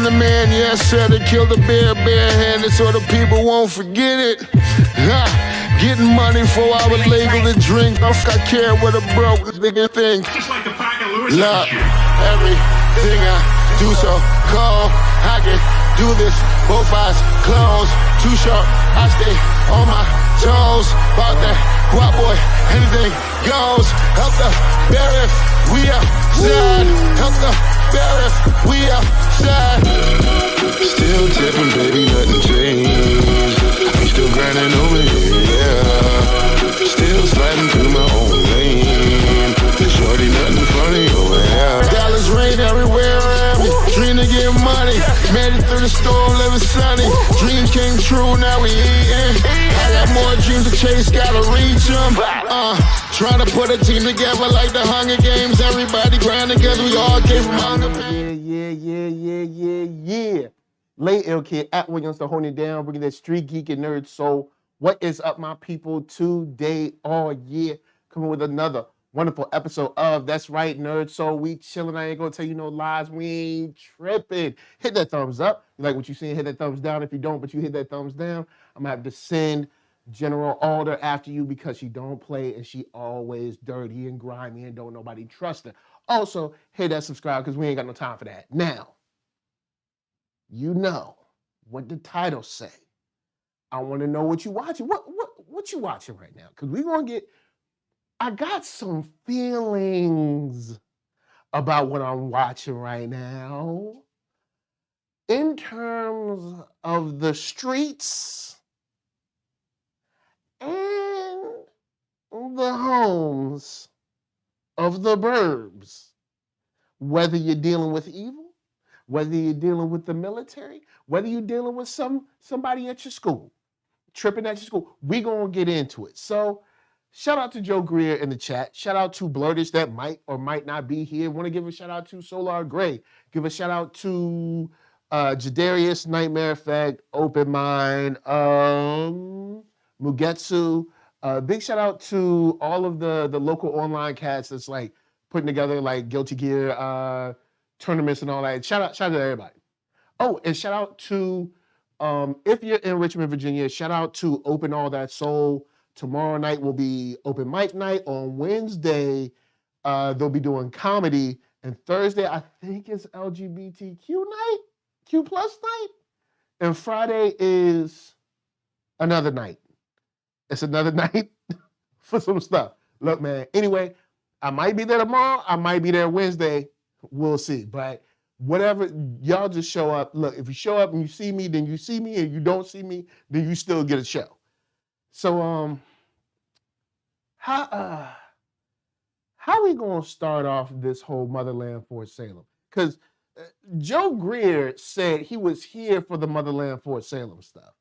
the man, yes sir, they killed the bear barehanded so the people won't forget it. Getting money for our legal to drink. I care what a broke nigga think. Just like the pack of Lewis. Look, everything I do so cold. I can do this, both eyes closed. Too short, I stay on my toes. About that guap boy, anything goes. Help the bear if we outside. Help the bear if we outside. Still tipping, baby, nothing changed. I'm still grinding over here, yeah. Still sliding through my own lane. Shorty, nothing funny over here. Dallas rain everywhere around me. Dream to get money. Made it through the storm, living sunny. Dreams came true, now we eating. I got more dreams to chase, gotta reach them. Trying to put a team together like the Hunger Games. Everybody grind together, we all came from hunger pain. Yeah. Late Ill Kid at OneYoungsta holding it down, bringing that StreetGeek and NERDSoul. What is up, my people? Today, all year, coming with another wonderful episode of That's Right, NERDSoul. We chilling. I ain't gonna tell you no lies. We ain't tripping. Hit that thumbs up. You like what you seeing? Hit that thumbs down. If you don't, but you hit that thumbs down, I'm gonna have to send General Alder after you because she don't play and she always dirty and grimy and don't nobody trust her. Also, hit that subscribe because we ain't got no time for that. Now, you know what the title say. I want to know what you watching. What you watching right now? Because we're gonna get. I got some feelings about what I'm watching right now. In terms of the streets and the homes of the burbs. Whether you're dealing with evil, whether you're dealing with the military, whether you're dealing with somebody at your school, tripping at your school, we gonna get into it. So shout out to Joe Greer in the chat. Shout out to Blurtish that might or might not be here. Want to give a shout out to Solar Gray. Give a shout out to Jadarius, Nightmare Effect, Open Mind, Mugetsu. Big shout out to all of the local online cats that's like putting together like Guilty Gear tournaments and all that. Shout out to everybody. Oh, and shout out to if you're in Richmond, Virginia, shout out to Open All That Soul. Tomorrow night will be open mic night. On Wednesday, they'll be doing comedy. And Thursday, I think it's LGBTQ night, Q plus night. And Friday is another night. It's another night for some stuff. Look, man, anyway, I might be there tomorrow. I might be there Wednesday. We'll see. But whatever, y'all just show up. Look, if you show up and you see me, then you see me. If you don't see me, then you still get a show. So, how are we gonna start off this whole Motherland Fort Salem? Because Joe Greer said he was here for the Motherland Fort Salem stuff.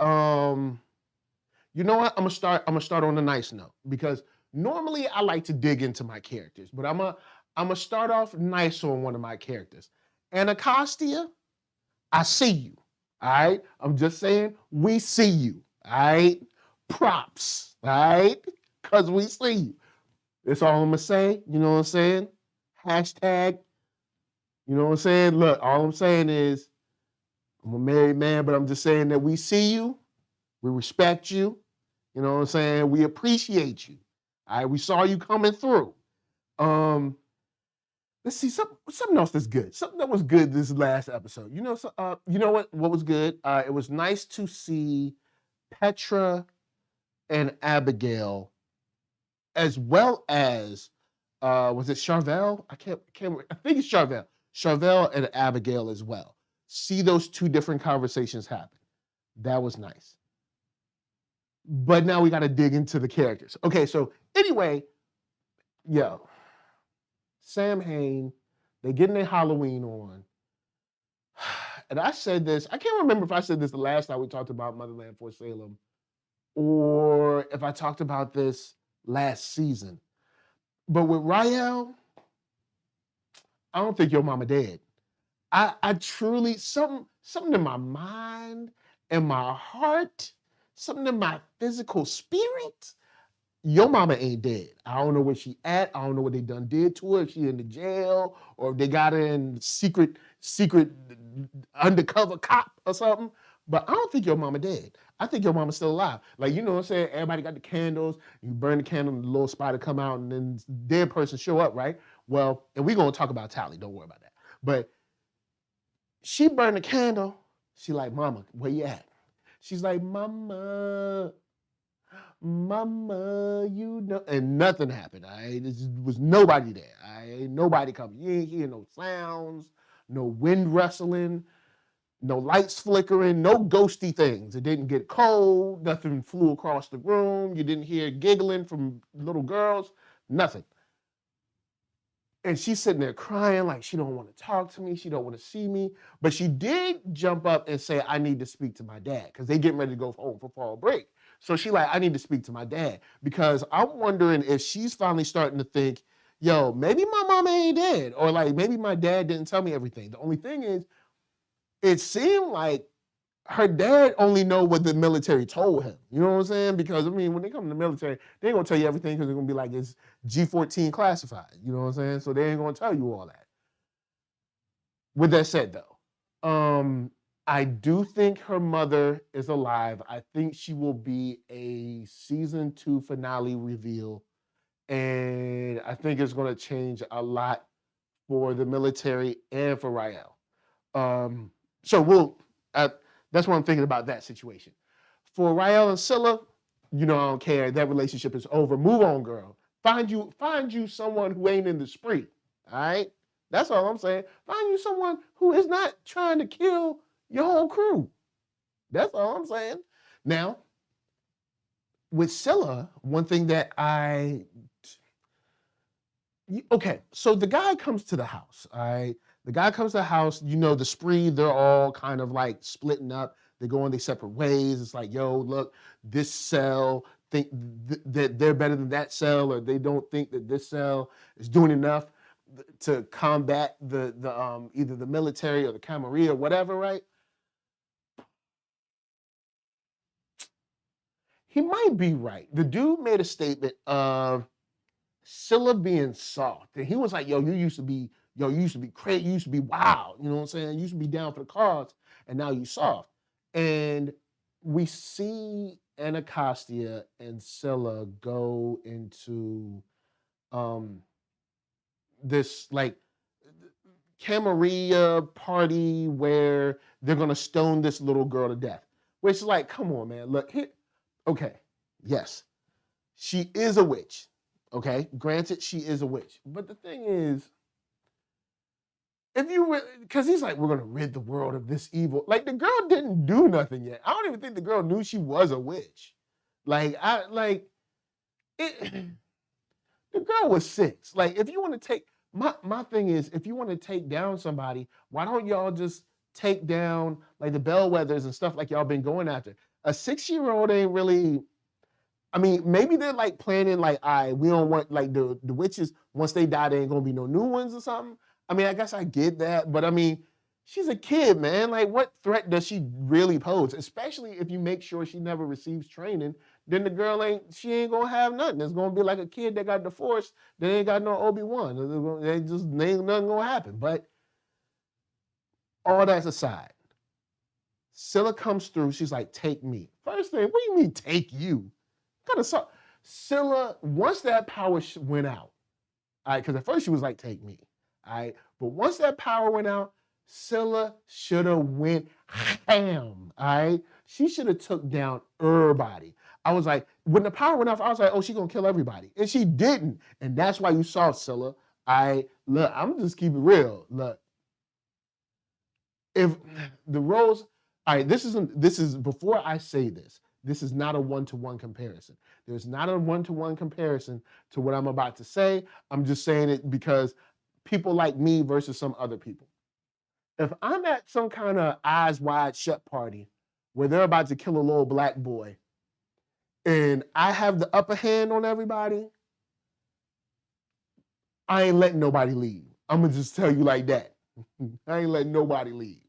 You know what? I'm gonna start on a nice note because normally I like to dig into my characters, but I'm gonna start off nice on one of my characters. Anacostia, I see you. All right, I'm just saying we see you. All right. Props, all right? Because we see you. That's all I'm going to say. You know what I'm saying? Hashtag, you know what I'm saying? Look, all I'm saying is I'm a married man, but I'm just saying that we see you. We respect you. You know what I'm saying? We appreciate you. All right? We saw you coming through. Let's see, something else that's good. Something that was good this last episode. You know what was good? It was nice to see Petra and Abigail, as well as was it Charvel? I can't remember. I think it's Charvel. Charvel and Abigail as well. See those two different conversations happen. That was nice. But now we got to dig into the characters. Okay, so anyway, Sam Hain, they getting their Halloween on. And I said this, I can't remember if I said this the last time we talked about Motherland Fort Salem, or if I talked about this last season. But with Rael, I don't think your mama dead. I truly, something in my mind and my heart, something in my physical spirit, your mama ain't dead. I don't know where she at. I don't know what they done did to her. If she in the jail or if they got her in secret undercover cop or something. But I don't think your mama dead. I think your mama's still alive. Like, you know what I'm saying? Everybody got the candles. You burn the candle, and the little spider come out, and then dead person show up, right? Well, and we're going to talk about Tally. Don't worry about that. But she burned the candle. She like, mama, where you at? She's like, mama, you know. And nothing happened. There was nobody there. Ain't nobody coming. You ain't hear no sounds, no wind rustling, no lights flickering, no ghosty things. It didn't get cold. Nothing flew across the room. You didn't hear giggling from little girls. Nothing. And she's sitting there crying like she don't want to talk to me. She don't want to see me. But she did jump up and say, I need to speak to my dad, because they getting ready to go home for fall break. So she like, I need to speak to my dad, because I'm wondering if she's finally starting to think, yo, maybe my mama ain't dead, or like maybe my dad didn't tell me everything. The only thing is, it seemed like her dad only know what the military told him. You know what I'm saying? Because, I mean, when they come to the military, they ain't going to tell you everything, because they're going to be like, it's G-14 classified. You know what I'm saying? So they ain't going to tell you all that. With that said, though, I do think her mother is alive. I think she will be a season 2 finale reveal. And I think it's going to change a lot for the military and for Rael. So that's what I'm thinking about that situation. For Rael and Scylla, you know, I don't care. That relationship is over. Move on, girl. Find you someone who ain't in the spree. All right? That's all I'm saying. Find you someone who is not trying to kill your whole crew. That's all I'm saying. Now, with Scylla, one thing that okay, so the guy comes to the house, all right? The guy comes to the house, you know, the spree, they're all kind of like splitting up. They're going their separate ways. It's like, yo, look, this cell think that they're better than that cell, or they don't think that this cell is doing enough to combat the either the military or the Camarilla or whatever, right? He might be right. The dude made a statement of Scylla being soft. And he was like, yo, you used to be crazy, you used to be wild, you know what I'm saying? You used to be down for the cause, and now you soft. And we see Anacostia and Scylla go into this like Camarilla party where they're gonna stone this little girl to death. Which is like, come on, man. Look, okay, yes, she is a witch. Okay, granted, she is a witch. But the thing is, because he's like, we're gonna rid the world of this evil. Like, the girl didn't do nothing yet. I don't even think the girl knew she was a witch. The girl was 6. Like, if you want to take my thing is, if you want to take down somebody, why don't y'all just take down like the bellwethers and stuff like y'all been going after? A 6-year-old ain't really. I mean, maybe they're like planning like, all right, we don't want like the witches, once they die, there ain't gonna be no new ones or something. I mean, I guess I get that, but I mean, she's a kid, man. Like, what threat does she really pose? Especially if you make sure she never receives training, then the girl ain't gonna have nothing. It's gonna be like a kid that got divorced, they ain't got no Obi-Wan. Ain't nothing gonna happen. But all that's aside, Scylla comes through, she's like, take me. First thing, what do you mean take you? Kind of saw Scylla, once that power went out, all right, because at first she was like, take me, all right, but once that power went out, Scylla should have went ham, all right? She should have took down everybody. I was like, when the power went off, I was like, oh, she gonna kill everybody, and she didn't, and that's why you saw Scylla. Look, I'm just keep it real. Look, if the roles, all right, this is before I say this. This is not a one-to-one comparison. There's not a one-to-one comparison to what I'm about to say. I'm just saying it because people like me versus some other people. If I'm at some kind of eyes wide shut party where they're about to kill a little black boy and I have the upper hand on everybody, I ain't letting nobody leave. I'm gonna just tell you like that. I ain't letting nobody leave.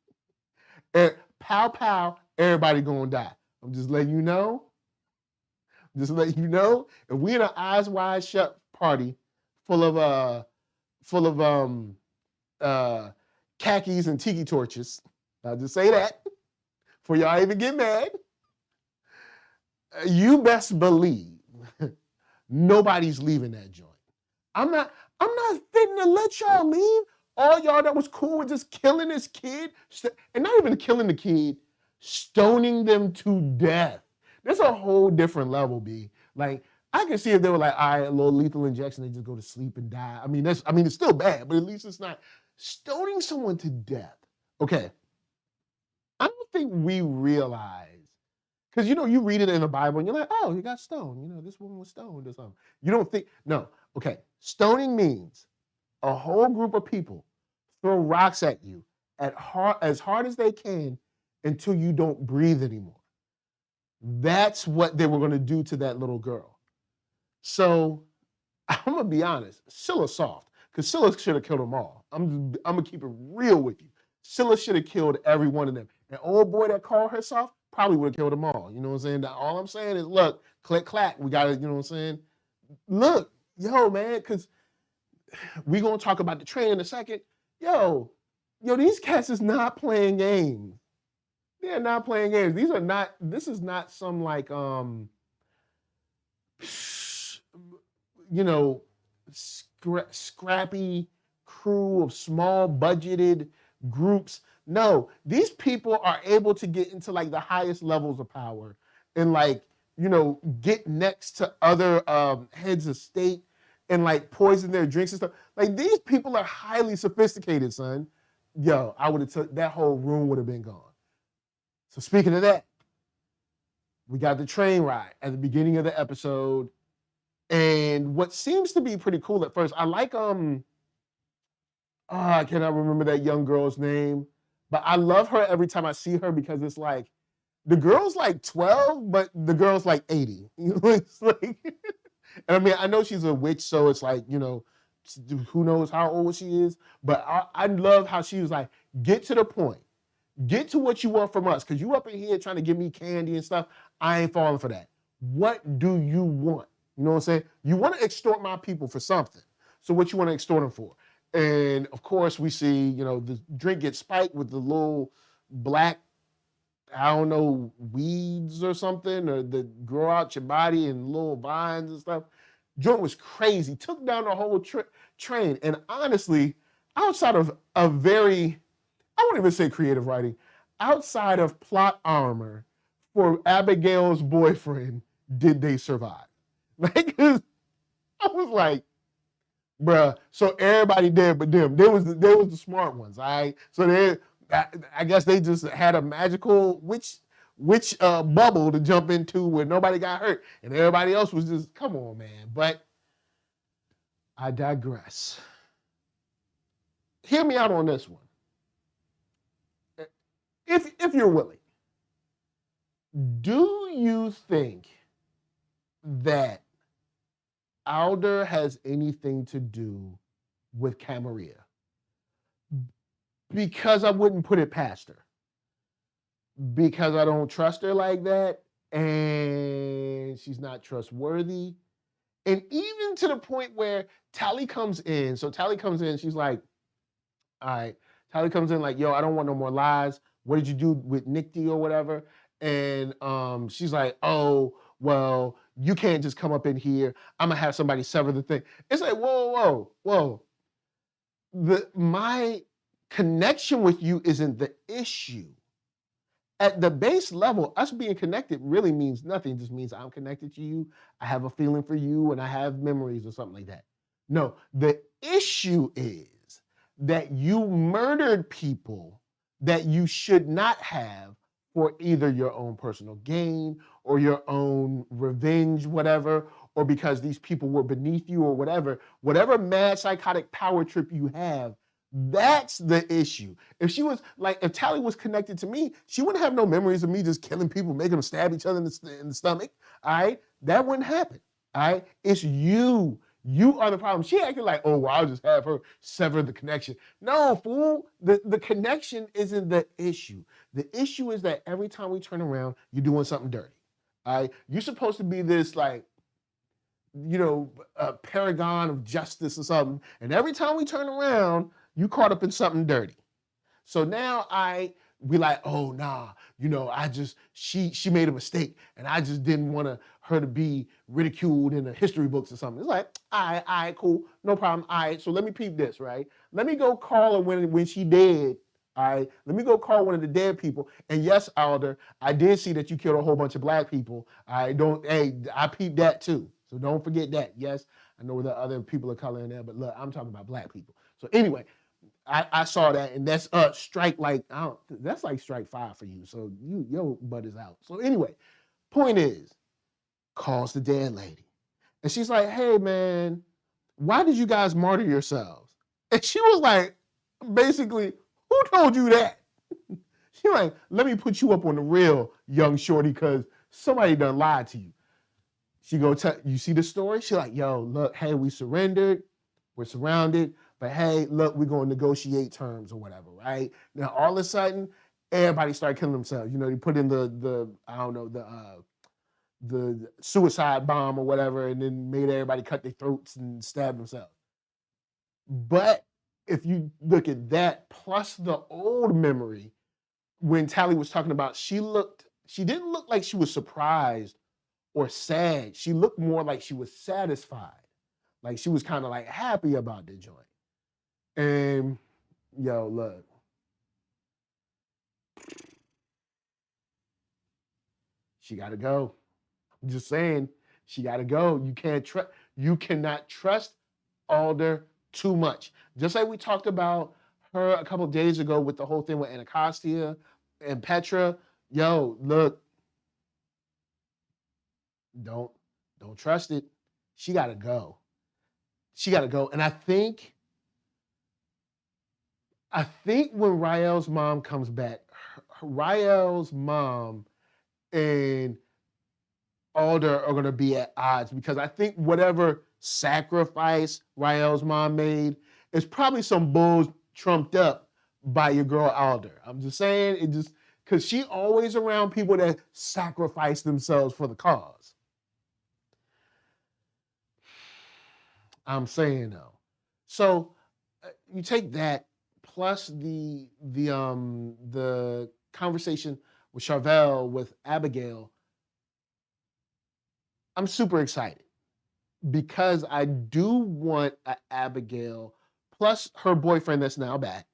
And pow, pow, everybody gonna die. I'm just letting you know. Just letting you know, if we in an eyes wide shut party full of khakis and tiki torches, I'll just say that before y'all even get mad. You best believe nobody's leaving that joint. I'm not fitting to let y'all leave. All y'all that was cool with just killing this kid, and not even killing the kid, stoning them to death. There's a whole different level, B. Like, I can see if they were like, all right, a little lethal injection, they just go to sleep and die. I mean, it's still bad, but at least it's not stoning someone to death. Okay. I don't think we realize, because you read it in the Bible and you're like, oh, he got stoned. This woman was stoned or something. You don't think, no. Okay. Stoning means a whole group of people throw rocks at you as hard as they can until you don't breathe anymore. That's what they were going to do to that little girl. So I'm going to be honest, Scylla's soft, because Scylla should have killed them all. I'm going to keep it real with you. Scylla should have killed every one of them. And old boy that called her soft probably would have killed them all. You know what I'm saying? All I'm saying is, look, click, clack, we got to, you know what I'm saying? Look, yo, man, because we're going to talk about the train in a second. Yo, these cats is not playing games. They're not playing games. This is not some like, scrappy crew of small budgeted groups. No, these people are able to get into like the highest levels of power and like, get next to other heads of state and like poison their drinks and stuff. Like, these people are highly sophisticated, son. Yo, I would have took that whole room would have been gone. So speaking of that, we got the train ride at the beginning of the episode. And what seems to be pretty cool at first, I like I cannot remember that young girl's name, but I love her every time I see her because it's like the girl's like 12, but the girl's like 80. It's like, and I mean, I know she's a witch, so it's like, who knows how old she is, but I love how she was like, get to the point. Get to what you want from us, because you up in here trying to give me candy and stuff. I ain't falling for that. What do you want? You know what I'm saying? You want to extort my people for something. So what you want to extort them for? And of course we see, the drink gets spiked with the little black, I don't know, weeds or something, or that grow out your body and little vines and stuff. Joint was crazy. Took down the whole train. And honestly, outside of a very, I won't even say creative writing, outside of plot armor for Abigail's boyfriend, did they survive? Like, I was like, bruh, so everybody dead but them. There was the smart ones, all right? So I guess they just had a magical witch bubble to jump into where nobody got hurt. And everybody else was just, come on, man. But I digress. Hear me out on this one. If you're willing, do you think that Alder has anything to do with Camarilla? Because I wouldn't put it past her. Because I don't trust her like that, and she's not trustworthy. And even to the point where Tally comes in. So Tally comes in, she's like, all right. Tally comes in like, yo, I don't want no more lies. What did you do with Nicky or whatever? And she's like, oh, well, you can't just come up in here. I'm going to have somebody sever the thing. It's like, whoa. My connection with you isn't the issue. At the base level, us being connected really means nothing. It just means I'm connected to you. I have a feeling for you and I have memories or something like that. No, the issue is that you murdered people that you should not have for either your own personal gain or your own revenge, whatever, or because these people were beneath you or whatever mad psychotic power trip you have, that's the issue. If Tally was connected to me, she wouldn't have no memories of me just killing people, making them stab each other in the stomach, all right? That wouldn't happen, all right? It's you. You are the problem. She acted like, oh, well, I'll just have her sever the connection. No, fool. The connection isn't the issue. The issue is that every time we turn around, you're doing something dirty. All right? You're supposed to be this, like, a paragon of justice or something. And every time we turn around, you caught up in something dirty. So now we like, oh nah, she made a mistake and I just didn't want her to be ridiculed in the history books or something. It's like, all right, cool, no problem. All right, so let me peep this, right? Let me go call her when she dead. All right, let me go call one of the dead people. And yes, Alder, I did see that you killed a whole bunch of black people. I peeped that too. So don't forget that. Yes, I know there are other people of color in there, but look, I'm talking about black people. So anyway, I saw that, and that's strike like that's like strike 5 for you. So your butt is out. So anyway, point is, calls the dead lady, and she's like, "Hey man, why did you guys martyr yourselves?" And she was like, basically, "Who told you that?" She like, "Let me put you up on the real, young shorty, because somebody done lied to you." She go tell you, see the story? She like, "Yo, look, hey, we surrendered, we're surrounded. But hey, look, we're going to negotiate terms or whatever, right?" Now, all of a sudden, everybody started killing themselves. They put in the suicide bomb or whatever, and then made everybody cut their throats and stab themselves. But if you look at that, plus the old memory, when Tally was talking about, she didn't look like she was surprised or sad. She looked more like she was satisfied. Like she was kind of like happy about the joint. And yo, look, she gotta go. I'm just saying, she gotta go. You cannot trust Alder too much. Just like we talked about her a couple of days ago with the whole thing with Anacostia and Petra. Yo, look, don't trust it. She gotta go. She gotta go. And I think when Rael's mom comes back, Rael's mom and Alder are going to be at odds, because I think whatever sacrifice Rael's mom made is probably some bulls trumped up by your girl Alder. I'm just saying, because she always around people that sacrifice themselves for the cause. I'm saying though. So you take that, plus the conversation with Charvel, with Abigail. I'm super excited because I do want an Abigail, plus her boyfriend that's now back.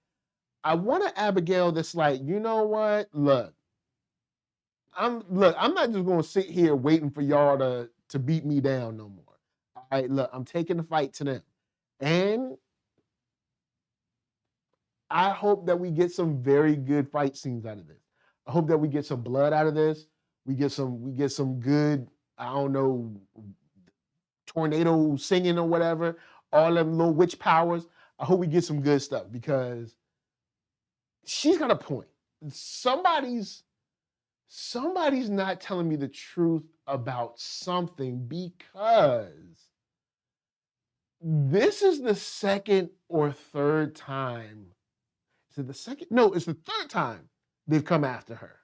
I want an Abigail that's like, you know what? Look, I'm not just gonna sit here waiting for y'all to beat me down no more. All right, look, I'm taking the fight to them. And I hope that we get some very good fight scenes out of this. I hope that we get some blood out of this. We get some good, I don't know, tornado singing or whatever, all them little witch powers. I hope we get some good stuff, because she's got a point. Somebody's not telling me the truth about something, because this is the second or third time. Is it the second? No, it's the third time they've come after her.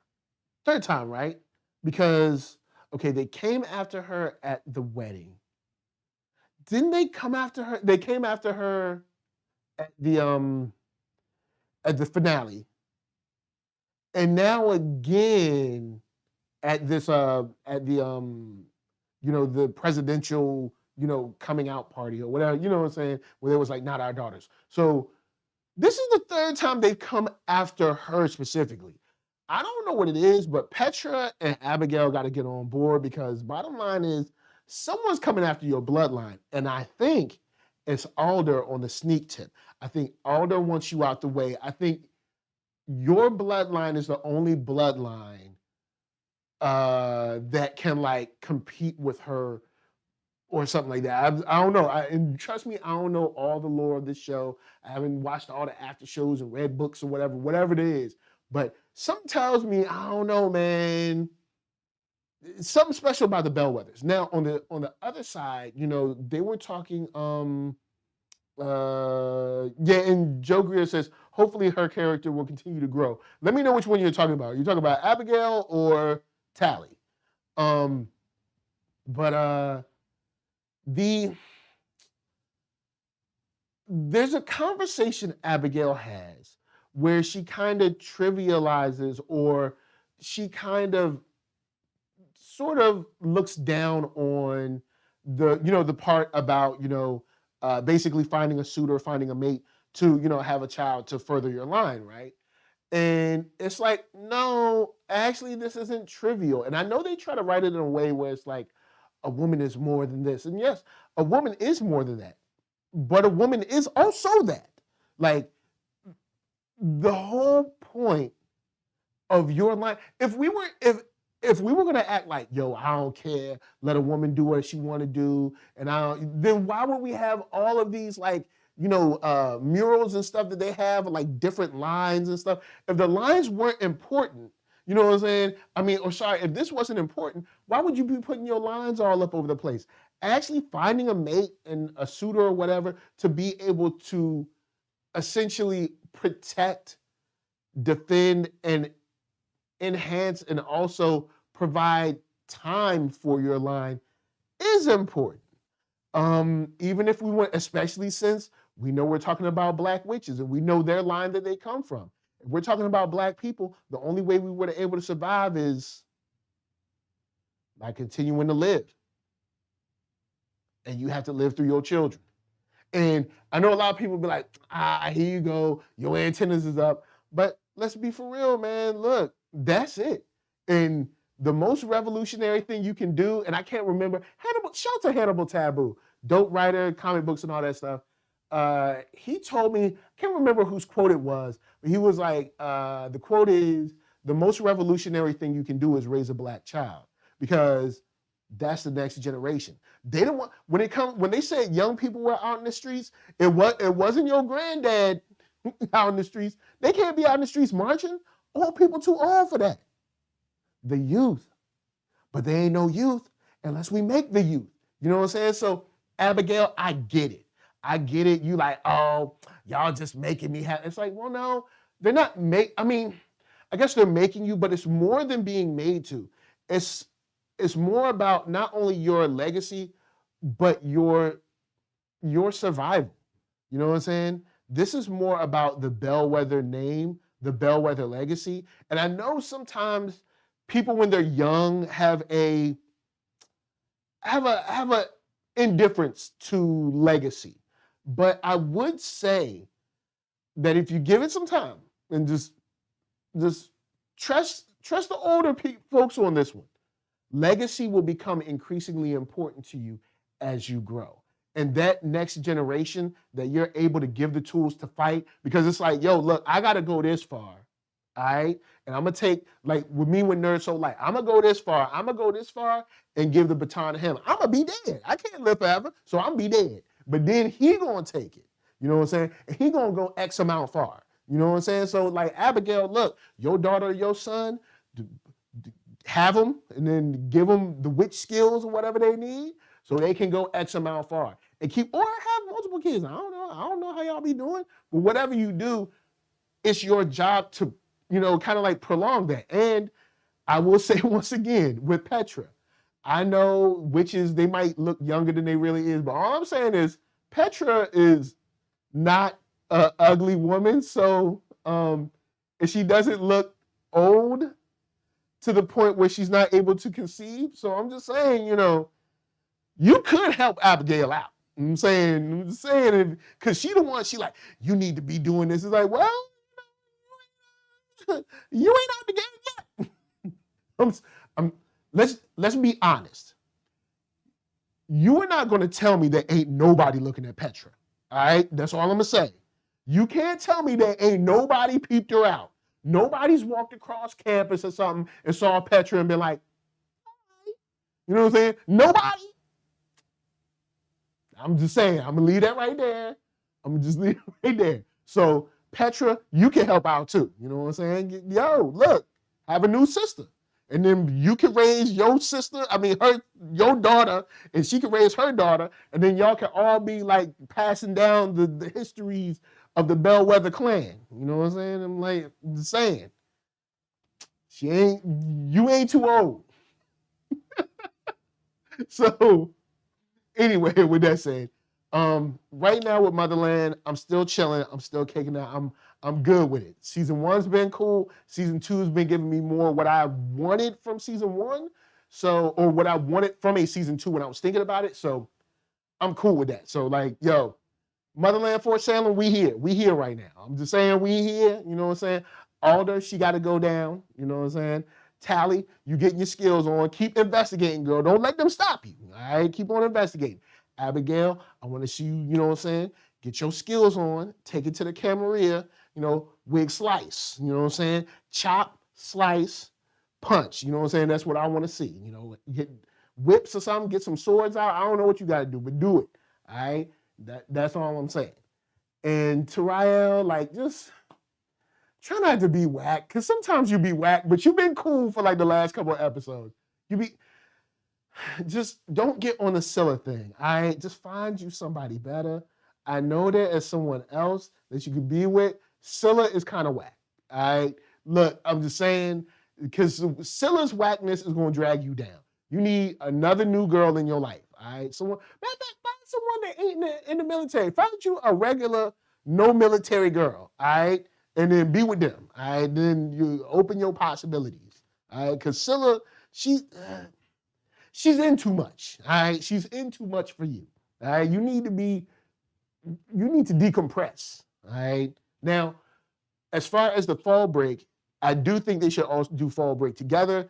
Third time, right? Because, okay, they came after her at the wedding. Didn't they come after her? They came after her at the finale. And now again at this the presidential, coming out party or whatever, you know what I'm saying, where there was like, not our daughters. So this is the third time they've come after her specifically. I don't know what it is, but Petra and Abigail got to get on board, because bottom line is, someone's coming after your bloodline. And I think it's Alder on the sneak tip. I think Alder wants you out the way. I think your bloodline is the only bloodline that can like compete with her or something like that. I don't know. And trust me, I don't know all the lore of this show. I haven't watched all the after shows and read books or whatever it is. But something tells me, I don't know, man, something special about the Bellwethers. Now, on the other side, they were talking, and Joe Greer says, hopefully her character will continue to grow. Let me know which one you're talking about. You're talking about Abigail or Tally. There's a conversation Abigail has where she kind of trivializes, or she kind of sort of looks down on the part about, basically finding a suitor, finding a mate to, have a child to further your line, right? And it's like, no, actually, this isn't trivial. And I know they try to write it in a way where it's like, a woman is more than this. And yes, a woman is more than that. But a woman is also that. Like, the whole point of your line, if we were gonna act like, yo, I don't care, let a woman do what she want to do, then why would we have all of these like, murals and stuff that they have, like different lines and stuff? If the lines weren't important, you know what I'm saying? I mean, or sorry, if this wasn't important, why would you be putting your lines all up over the place? Actually finding a mate and a suitor or whatever to be able to essentially protect, defend, and enhance, and also provide time for your line is important. Even if we want, especially since we know we're talking about Black witches and we know their line that they come from. If we're talking about Black people, the only way we were able to survive is by continuing to live. And you have to live through your children. And I know a lot of people be like, here you go, your antennas is up. But let's be for real, man. Look, that's it. And the most revolutionary thing you can do, and I can't remember, shout out to Hannibal Taboo, dope writer, comic books and all that stuff. He told me, I can't remember whose quote it was, but he was like, the quote is, the most revolutionary thing you can do is raise a Black child, because that's the next generation. They don't want, when they said young people were out in the streets, it wasn't your granddad out in the streets. They can't be out in the streets marching. Old people too old for that. The youth. But they ain't no youth unless we make the youth. You know what I'm saying? So Abigail, I get it. I get it. You like, oh, y'all just making me happy. It's like, well, no, they're not I guess they're making you, but it's more than being made to. It's more about not only your legacy, but your survival. You know what I'm saying? This is more about the bellwether name, the bellwether legacy. And I know sometimes people, when they're young, have a indifference to legacy. But I would say that if you give it some time and just trust the older folks on this one, legacy will become increasingly important to you as you grow. And that next generation that you're able to give the tools to fight, because it's like, yo, look, I got to go this far, all right? And I'm going to take, like with me with NERDSoulite, I'm going to go this far and give the baton to him. I'm going to be dead. I can't live forever, so I'm going to be dead. But then he going to take it, you know what I'm saying? And he going to go X amount far, you know what I'm saying? So like, Abigail, look, your daughter or your son, have them and then give them the witch skills or whatever they need so they can go X amount far and or have multiple kids. I don't know how y'all be doing, but whatever you do, it's your job to, kind of like prolong that. And I will say once again with Petra, I know witches, they might look younger than they really is, but all I'm saying is Petra is not an ugly woman. So if she doesn't look old to the point where she's not able to conceive. So I'm just saying, you could help Abigail out. I'm saying, because she the one, she like, you need to be doing this. It's like, well, you ain't out the game yet. Let's be honest. You are not going to tell me there ain't nobody looking at Petra. All right, that's all I'm gonna say. You can't tell me there ain't nobody peeped her out. Nobody's walked across campus or something and saw Petra and been like, you know what I'm saying? Nobody. I'm just saying, I'm gonna leave that right there. I'm gonna just leave it right there. So Petra, you can help out too. You know what I'm saying? Yo, look, have a new sister. And then you can raise your your daughter, and she can raise her daughter, and then y'all can all be like passing down the histories of the Bellwether clan. You know what I'm saying? I'm like just saying. You ain't too old. So anyway, with that said, right now with Motherland, I'm still chilling. I'm still kicking out. I'm good with it. Season 1's been cool. Season 2's been giving me more what I wanted from season 1. So, or what I wanted from a season 2 when I was thinking about it. So I'm cool with that. So like, yo, Motherland Fort Salem, we here. We here right now. I'm just saying we here. You know what I'm saying? Alder, she got to go down. You know what I'm saying? Tally, you getting your skills on. Keep investigating, girl. Don't let them stop you. All right? Keep on investigating. Abigail, I want to see you, you know what I'm saying? Get your skills on. Take it to the Camarilla. You know, wig slice. You know what I'm saying? Chop, slice, punch. You know what I'm saying? That's what I want to see. You know, get whips or something, get some swords out. I don't know what you got to do, but do it. All right? That's all I'm saying. And Tariel, like, just try not to be whack, because sometimes you be whack, but you've been cool for like the last couple of episodes. Just don't get on the Scylla thing. All right? Just find you somebody better. I know there is someone else that you could be with. Scylla is kind of whack. All right? Look, I'm just saying, because Scylla's whackness is going to drag you down. You need another new girl in your life. All right? Find someone that ain't in the military. Find you a regular, no military girl. All right? And then be with them. All right? Then you open your possibilities. All right? Because Scylla, she's in too much. All right? She's in too much for you. All right? You need to decompress. All right? Now, as far as the fall break, I do think they should also do fall break together.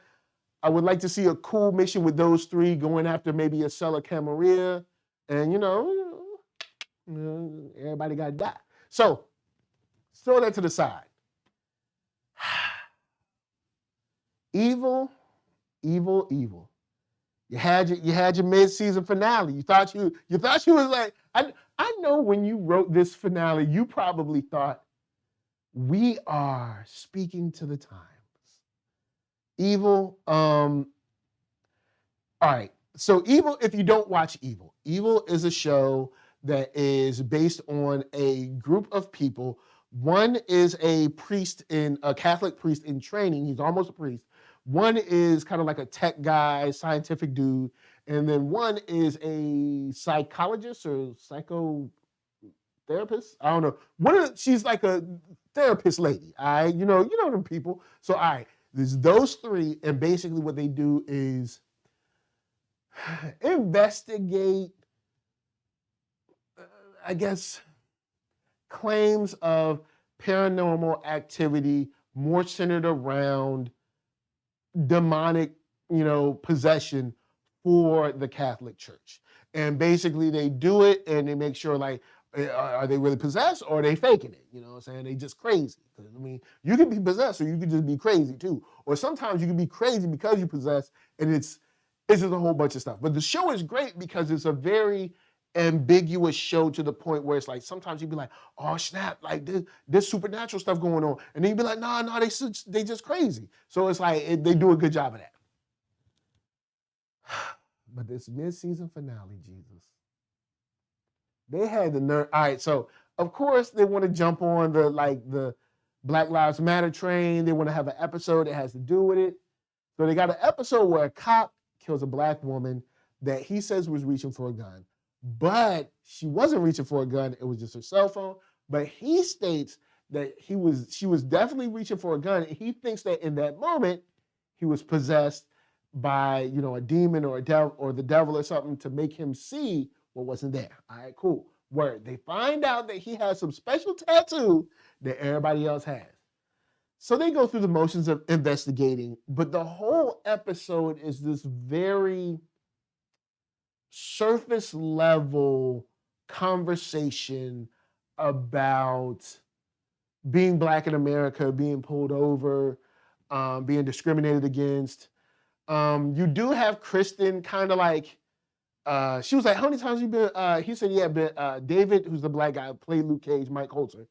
I would like to see a cool mission with those three going after maybe a Scylla Camarilla. And, you know, everybody got to die. So, throw that to the side. Evil. You had your mid-season finale. You thought she was like, I know when you wrote this finale, you probably thought, we are speaking to the times. Evil, all right. So Evil, if you don't watch Evil is a show that is based on a group of people. One is a Catholic priest in training. He's almost a priest. One is kind of like a tech guy, scientific dude. And then one is a psychologist or psychotherapist. I don't know. She's like a therapist lady. All right. You know them people. So, all right. There's those three. And basically what they do is investigate, I guess, claims of paranormal activity more centered around demonic, possession for the Catholic Church. And basically they do it and they make sure, like, are they really possessed or are they faking it? You know what I'm saying? They just crazy. I mean, you can be possessed or you can just be crazy too. Or sometimes you can be crazy because you possess and it's just a whole bunch of stuff. But the show is great because it's a very ambiguous show to the point where it's like sometimes you'd be like, oh snap, like there's supernatural stuff going on, and then you'd be like, no, they just crazy. So it's like they do a good job of that. But this mid-season finale, Jesus, they had the nerve. All right, so of course they want to jump on the Black Lives Matter train. They want to have an episode that has to do with it. So they got an episode where a cop kills a black woman that he says was reaching for a gun. But she wasn't reaching for a gun. It was just her cell phone. But he states that she was definitely reaching for a gun. And he thinks that in that moment, he was possessed by, a demon or a devil or the devil or something to make him see what wasn't there. All right, cool. Word. They find out that he has some special tattoo that everybody else has. So they go through the motions of investigating, but the whole episode is this very surface level conversation about being black in America, being pulled over, being discriminated against. You do have Kristen kind of like, she was like, how many times you been, he said, yeah, David, who's the black guy, played Luke Cage, Mike Holzer.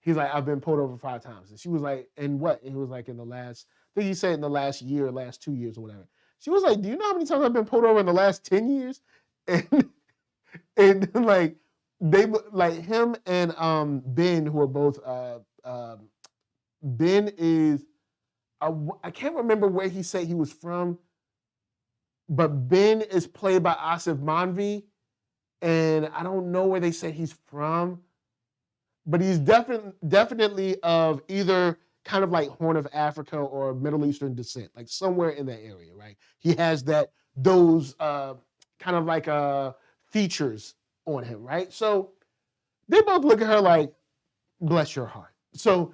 He's like, I've been pulled over 5 times. And she was like, and what? And he was like, in the last, I think he said in the last year, last 2 years or whatever. She was like, do you know how many times I've been pulled over in the last 10 years? And like, they, like him and Ben, who are both, Ben is, I can't remember where he said he was from, but Ben is played by Asif Manvi. And I don't know where they said he's from. but he's definitely of either kind of like Horn of Africa or Middle Eastern descent, like somewhere in that area, right? He has those kind of like features on him, right? So they both look at her like, bless your heart. So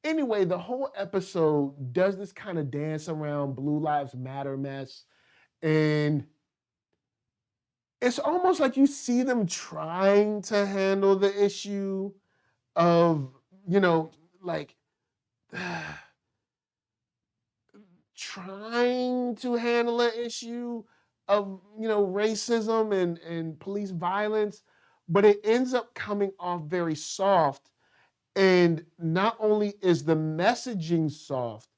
anyway, the whole episode does this kind of dance around Blue Lives Matter mess. And it's almost like you see them trying to handle the issue of, like trying to handle an issue of, racism and police violence, but it ends up coming off very soft. And not only is the messaging soft,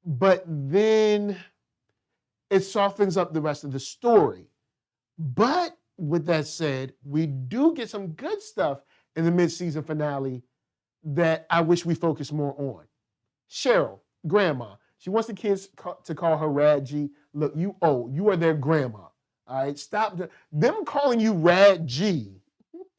but then it softens up the rest of the story. But with that said, we do get some good stuff in the mid-season finale that I wish we focused more on. Cheryl, grandma, she wants the kids to call her Rad G. Look, you are their grandma. All right, stop them calling you Rad G.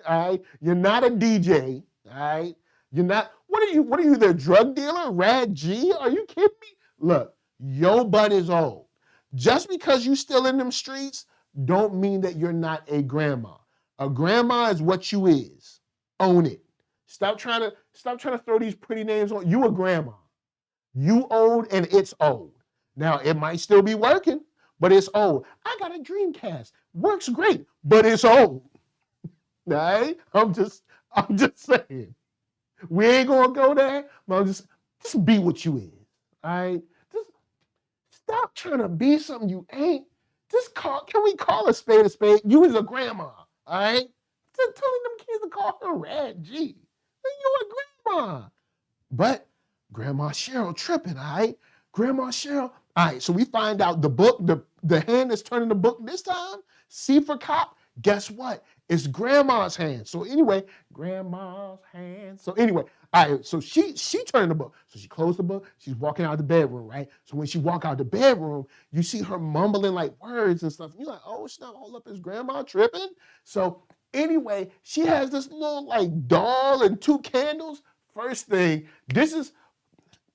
All right, you're not a DJ. All right, you're not. What are you, their drug dealer? Rad G? Are you kidding me? Look, your butt is old. Just because you still in them streets, don't mean that you're not a grandma. A grandma is what you is. Own it. Stop trying to throw these pretty names on. You a grandma. You old and it's old. Now it might still be working, but it's old. I got a Dreamcast. Works great, but it's old. All right? I'm just saying. We ain't gonna go there, but just be what you is. All right? Just stop trying to be something you ain't. Can we call a spade a spade? You is a grandma, all right? Just telling them kids to call her Rad G. You a grandma. But Grandma Cheryl tripping, all right? Grandma Cheryl. All right, so we find out the book, the hand that's turning the book this time, C for cop, guess what? It's grandma's hand. So anyway, grandma's hand. So anyway, all right, so she turned the book. So she closed the book. She's walking out of the bedroom, right? So when she walk out of the bedroom, you see her mumbling like words and stuff. You're like, oh, snap, hold up, is grandma tripping? So anyway, she has this little like doll and 2 candles. First thing, this is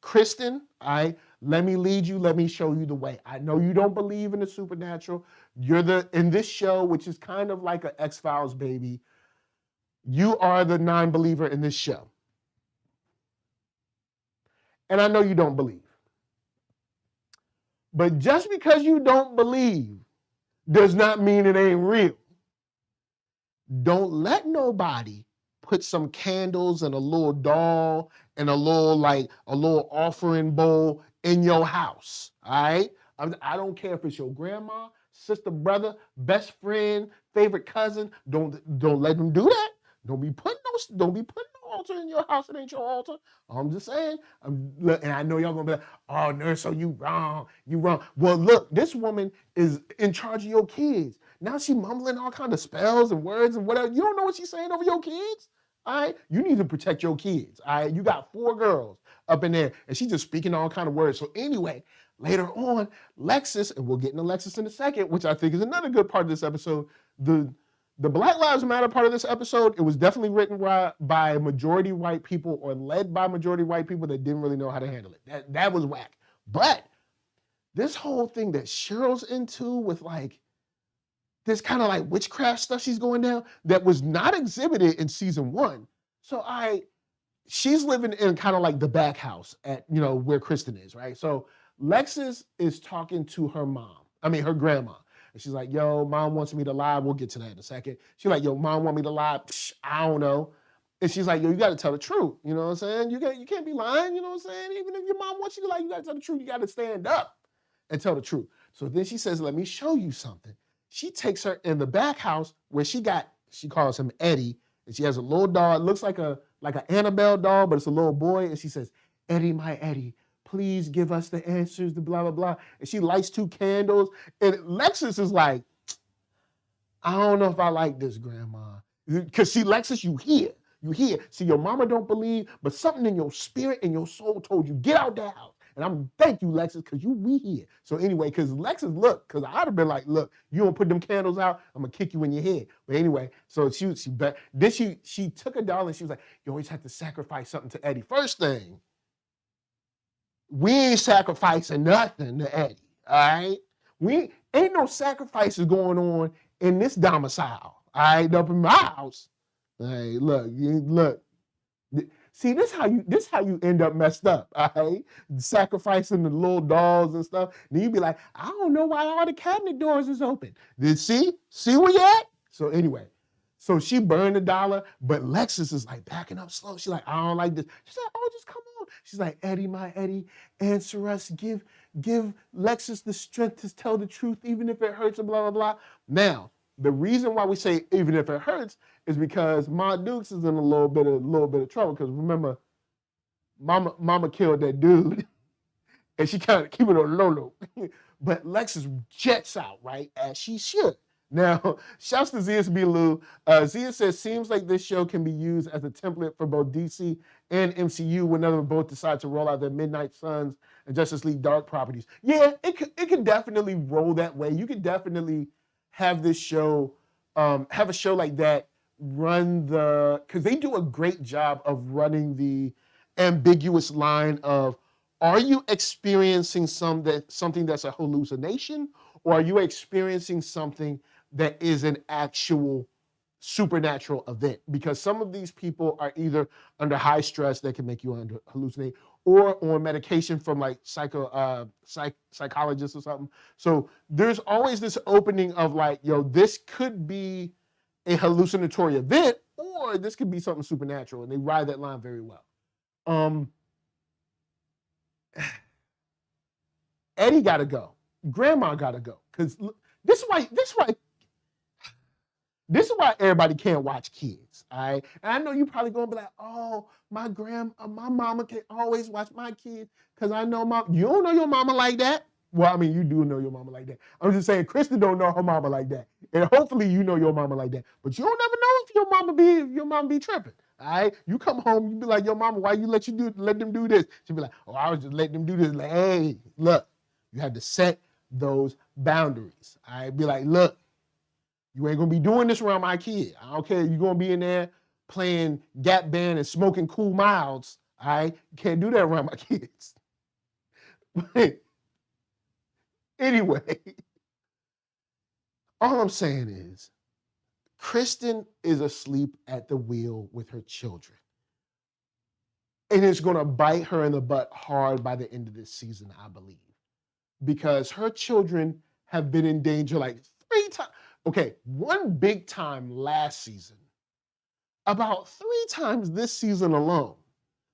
Kristen, all right? Let me lead you. Let me show you the way. I know you don't believe in the supernatural. You're in this show, which is kind of like an X-Files baby. You are the non-believer in this show. And I know you don't believe. But just because you don't believe does not mean it ain't real. Don't let nobody put some candles and a little doll and a little offering bowl in your house, all right? I don't care if it's your grandma, sister, brother, best friend, favorite cousin. Don't let them do that. Don't be putting no altar in your house. It ain't your altar. I'm just saying. And I know y'all gonna be like, oh, NERDSoul, you wrong. Well, look, this woman is in charge of your kids. Now she mumbling all kind of spells and words and whatever. You don't know what she's saying over your kids? All right, you need to protect your kids. All right, you got 4 girls up in there, and she's just speaking all kind of words. So anyway, later on, Lexus, and we'll get into Lexus in a second, which I think is another good part of this episode. The Black Lives Matter part of this episode, it was definitely written by majority white people or led by majority white people that didn't really know how to handle it. That was whack. But this whole thing that Cheryl's into with like this kind of like witchcraft stuff she's going down that was not exhibited in season 1. So she's living in kind of like the back house at, where Kristen is, right? So Lexus is talking to her grandma. And she's like, yo, mom wants me to lie. We'll get to that in a second. She's like, yo, mom want me to lie? Psh, I don't know. And she's like, yo, you got to tell the truth. You know what I'm saying? You can't be lying. You know what I'm saying? Even if your mom wants you to lie, you got to tell the truth. You got to stand up and tell the truth. So then she says, let me show you something. She takes her in the back house where she calls him Eddie, and she has a little doll. It looks like an Annabelle doll, but it's a little boy. And she says, Eddie, my Eddie, please give us the answers to blah, blah, blah. And she lights 2 candles. And Lexus is like, I don't know if I like this, grandma. Because see, Lexus, you hear. See, your mama don't believe, but something in your spirit and your soul told you, get out that house. And I'm thank you, Lexus, because we here. So anyway, because Lexus, look, because I'd have been like, look, you don't put them candles out, I'm gonna kick you in your head. But anyway, so she took $1 and she was like, you always have to sacrifice something to Eddie. First thing, we ain't sacrificing nothing to Eddie. All right, we ain't no sacrifices going on in this domicile. All right, up in my house. Hey, look. See, this how you end up messed up, all right? Sacrificing the little dolls and stuff. Then you be like, I don't know why all the cabinet doors is open. See where you at? So anyway, so she burned $1, but Lexus is like backing up slow. She's like, I don't like this. She's like, oh, just come on. She's like, Eddie, my Eddie, answer us. Give Lexus the strength to tell the truth, even if it hurts, and blah, blah, blah. Now, the reason why we say even if it hurts is because Ma Dukes is in a little bit of trouble. Because remember, Mama killed that dude, and she kind of keep it on low. But Lexus jets out, right, as she should. Now, shouts to Zia Bilou. Zia says, seems like this show can be used as a template for both DC and MCU whenever both decide to roll out their Midnight Suns and Justice League Dark properties. Yeah, it could definitely roll that way. You could definitely have this show, have a show like that run because they do a great job of running the ambiguous line of, are you experiencing something that's a hallucination, or are you experiencing something that is an actual supernatural event? Because some of these people are either under high stress that can make you hallucinate, or on medication from like psychologists or something. So there's always this opening of like, yo, this could be a hallucinatory event, or this could be something supernatural, and they ride that line very well. Eddie gotta go. Grandma gotta go. Because this is why everybody can't watch kids. All right. And I know you probably gonna be like, oh, my mama can always watch my kids because I know you don't know your mama like that. Well, I mean, you do know your mama like that. I'm just saying, Kristen don't know her mama like that, and hopefully you know your mama like that. But you don't never know if your mama be tripping. All right, you come home, you be like, your mama, why you let them do this? She'll be like, oh, I was just letting them do this. Like, hey, look, you have to set those boundaries. All right, be like, look, you ain't gonna be doing this around my kid. I don't care. You're gonna be in there playing Gap Band and smoking Cool Miles. All right, you can't do that around my kids. Anyway, all I'm saying is, Kristen is asleep at the wheel with her children. And it's going to bite her in the butt hard by the end of this season, I believe. Because her children have been in danger like 3 times. Okay, one big time last season. About 3 times this season alone,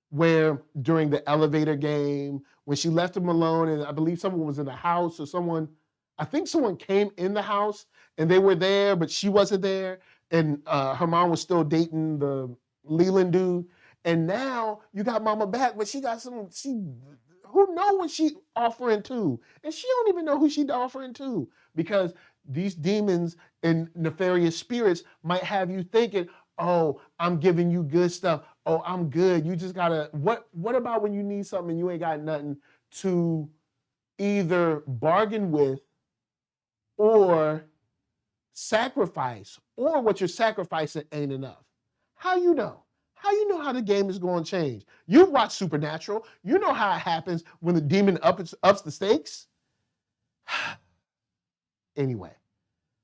where during the elevator game, when she left him alone, and I believe someone was in the house, or I think someone came in the house and they were there, but she wasn't there. And her mom was still dating the Leland dude. And now you got mama back, but who know what she offering to? And she don't even know who she offering to, because these demons and nefarious spirits might have you thinking, oh, I'm giving you good stuff. Oh, I'm good. You just gotta, what about when you need something and you ain't got nothing to either bargain with or sacrifice, or what you're sacrificing ain't enough? How you know? How you know how the game is going to change? You've watched Supernatural. You know how it happens when the demon ups the stakes. Anyway,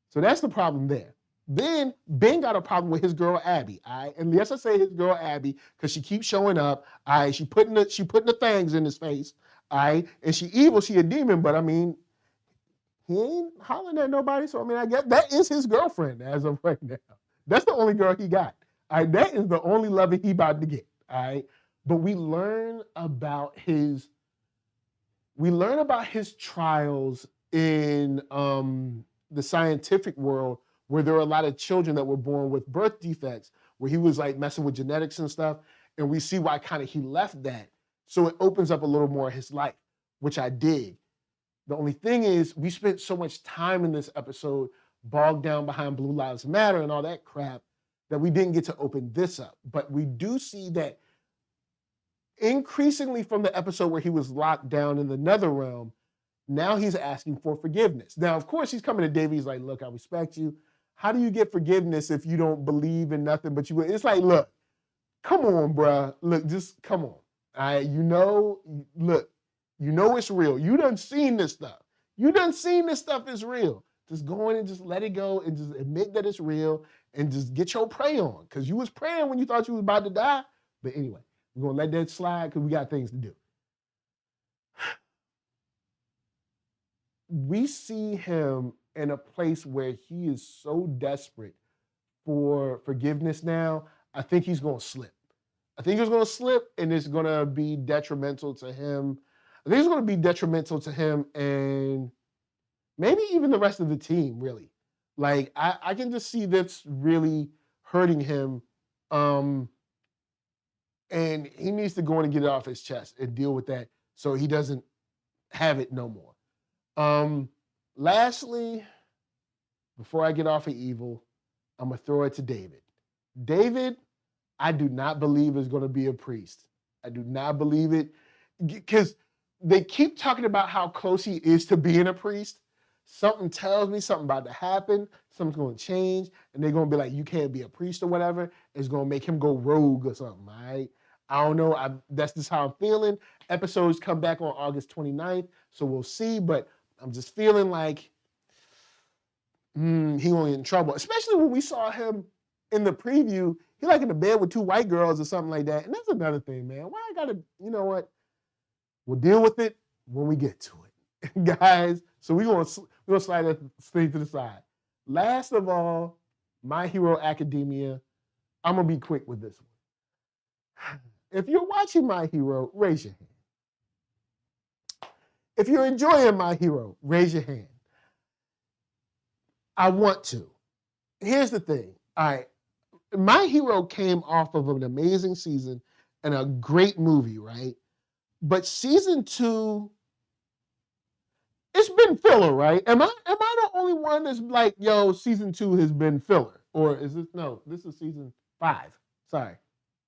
so that's the problem there. Then Ben got a problem with his girl Abby. All right? And yes, I say his girl Abby because she keeps showing up. All right? She putting the things in his face. All right? And she evil. She a demon, but I mean, he ain't hollering at nobody. So I mean, I guess that is his girlfriend as of right now. That's the only girl he got. All right? That is the only loving he about to get. All right? But we learn about his trials in the scientific world, where there are a lot of children that were born with birth defects, where he was like messing with genetics and stuff. And we see why kind of he left that. So it opens up a little more of his life, which I dig. The only thing is, we spent so much time in this episode bogged down behind Blue Lives Matter and all that crap that we didn't get to open this up. But we do see that increasingly from the episode where he was locked down in the nether realm, now he's asking for forgiveness. Now, of course, he's coming to David. He's like, look, I respect you. How do you get forgiveness if you don't believe in nothing but you? It's like, look, come on, bruh. Look, just come on. Look, you know it's real. You done seen this stuff. You done seen this stuff is real. Just go in and just let it go and just admit that it's real and just get your pray on. Because you was praying when you thought you was about to die. But anyway, we're going to let that slide because we got things to do. We see him in a place where he is so desperate for forgiveness now. I think he's going to slip. I think he's going to slip, and it's going to be detrimental to him. I think it's going to be detrimental to him and maybe even the rest of the team, really. Like, I can just see this really hurting him. And he needs to go in and get it off his chest and deal with that so he doesn't have it no more. Lastly, before I get off of Evil, I'm going to throw it to David. David, I do not believe is going to be a priest. I do not believe it because they keep talking about how close he is to being a priest. Something tells me something about to happen. Something's going to change, and they're going to be like, you can't be a priest or whatever. It's going to make him go rogue or something, all right? I don't know. That's just how I'm feeling. Episodes come back on August 29th, so we'll see, but I'm just feeling like he won't get in trouble, especially when we saw him in the preview. He like in the bed with two white girls or something like that, and that's another thing, man. Why I gotta, you know what? We'll deal with it when we get to it, guys. So we're gonna slide that straight to the side. Last of all, My Hero Academia. I'm gonna be quick with this one. If you're watching My Hero, raise your hand. If you're enjoying My Hero, raise your hand. I want to. Here's the thing. All right. My Hero came off of an amazing season and a great movie, right? But season 2, it's been filler, right? Am I the only one that's like, yo, season 2 has been filler? Or is this, no, this is season 5. Sorry.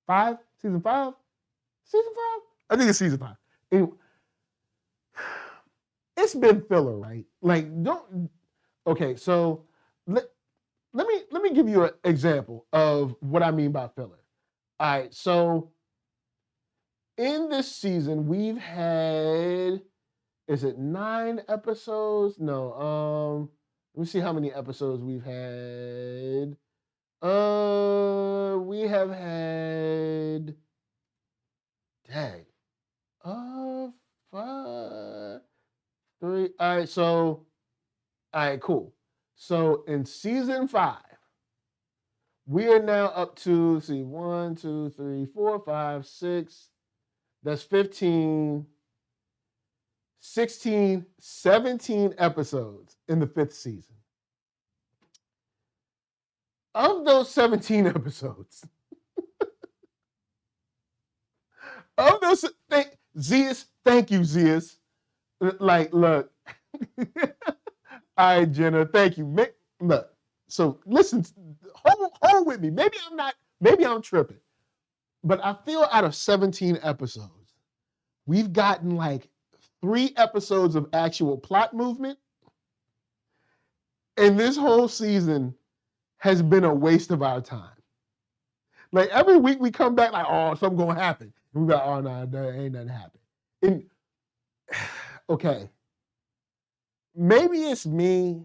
5? Season 5? Season 5? I think it's season 5. Anyway, it's been filler, right? Like, okay, so let me give you an example of what I mean by filler. All right, so in this season, we've had, is it 9 episodes? No, let me see how many episodes we've had. We have had, dang, 5, 3. All right, cool. So in season 5, we are now up to, let's see, 1, 2, 3, 4, 5, 6. That's 15, 16, 17 episodes in the 5th season. Of those 17 episodes, Zeus, thank you, Zeus. Like, look. All right, Jenna, thank you. Look, so listen, hold with me. Maybe I'm tripping. But I feel out of 17 episodes, we've gotten like 3 episodes of actual plot movement. And this whole season has been a waste of our time. Like every week we come back like, oh, something's gonna happen. And we're like, oh no, there ain't nothing happen. And okay. Maybe it's me,